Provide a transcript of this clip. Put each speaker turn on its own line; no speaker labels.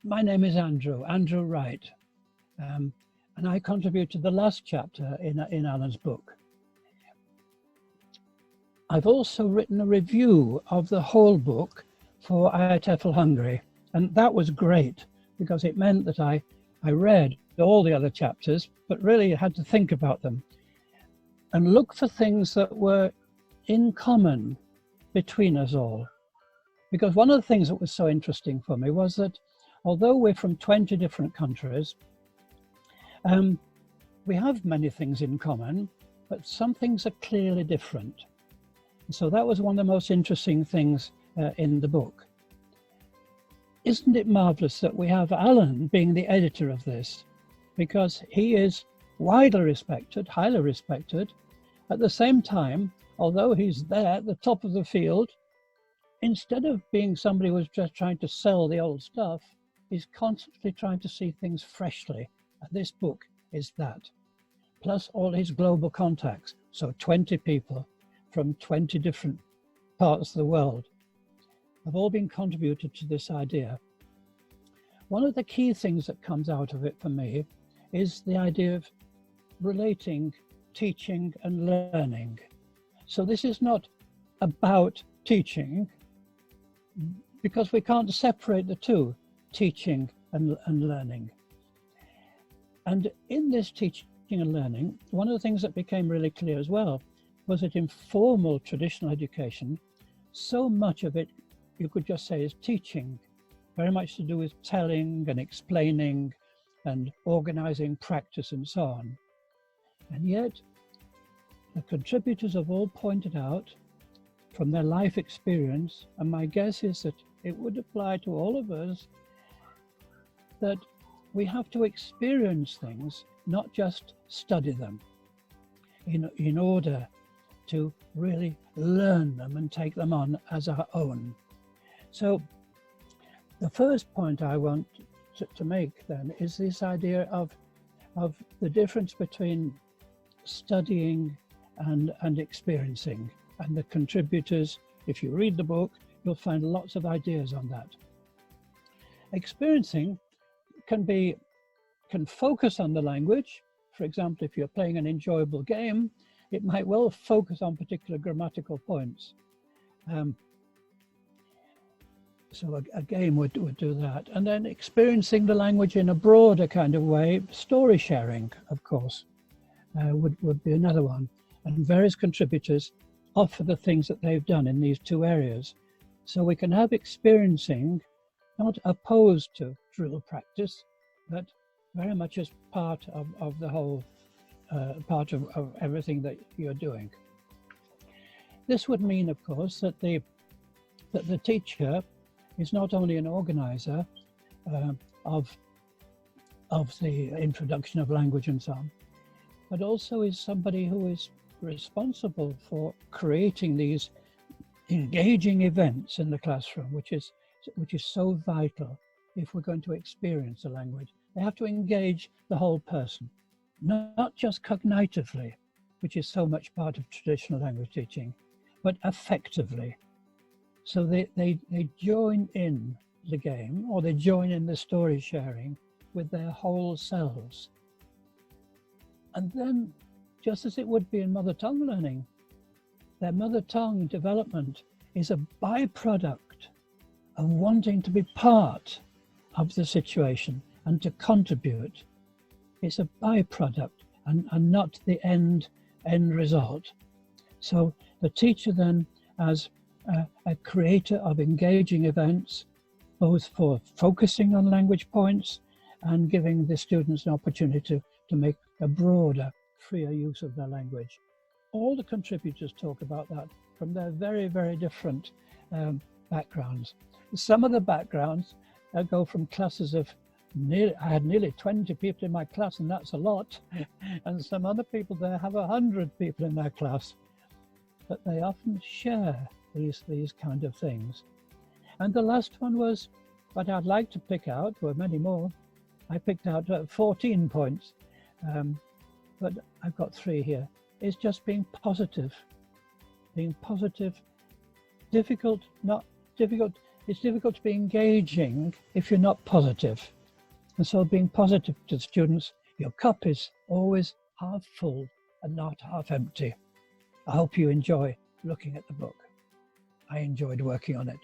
My name is Andrew Wright, and I contribute to the last chapter in Alan's book. I've also written a review of the whole book for IATEFL Hungary, and that was great because it meant that I read all the other chapters, but really had to think about them and look for things that were in common between us all. Because one of the things that was so interesting for me was that although we're from 20 different countries, we have many things in common, but some things are clearly different. So that was one of the most interesting things in the book. Isn't it marvelous that we have Alan being the editor of this? Because he is widely respected, highly respected. At the same time, although he's there at the top of the field, instead of being somebody who's just trying to sell the old stuff, he's constantly trying to see things freshly. And this book is that. Plus all his global contacts. So 20 people from 20 different parts of the world have all been contributed to this idea. One of the key things that comes out of it for me is the idea of relating teaching and learning. So this is not about teaching, because we can't separate the two, teaching and learning. And in this teaching and learning, one of the things that became really clear as well was that in formal traditional education, so much of it, you could just say, is teaching, very much to do with telling and explaining and organizing practice and so on. And yet, the contributors have all pointed out from their life experience, and my guess is that it would apply to all of us, that we have to experience things, not just study them, in order to really learn them and take them on as our own. So the first point I want to make then is this idea of the difference between studying and experiencing. And the contributors, if you read the book, you'll find lots of ideas on that. Experiencing can focus on the language. For example, if you're playing an enjoyable game, it might well focus on particular grammatical points. So a game would do that. And then experiencing the language in a broader kind of way, story sharing, of course, would be another one. And various contributors offer the things that they've done in these two areas. So we can have experiencing not opposed to drill practice, but very much as part of the whole, part of everything that you're doing. This would mean, of course, that the teacher is not only an organizer of the introduction of language and so on, but also is somebody who is responsible for creating these engaging events in the classroom, which is so vital if we're going to experience a language. They have to engage the whole person, not just cognitively, which is so much part of traditional language teaching, but affectively. So they join in the game, or they join in the story sharing with their whole selves. And then, just as it would be in mother tongue learning, their mother tongue development is a byproduct of wanting to be part of the situation and to contribute. It's a byproduct and not the end result. So the teacher then, as a creator of engaging events, both for focusing on language points and giving the students an opportunity to make a broader, freer use of their language. All the contributors talk about that from their very, very different backgrounds. Some of the backgrounds go from classes of I had nearly 20 people in my class, and that's a lot. And some other people there have 100 people in their class. But they often share these kind of things. And the last one was, what I'd like to pick out, there were many more. I picked out 14 points, but I've got 3 here. It's just being positive. Being positive, difficult, not difficult. It's difficult to be engaging if you're not positive. And so being positive to students, your cup is always half full and not half empty. I hope you enjoy looking at the book. I enjoyed working on it.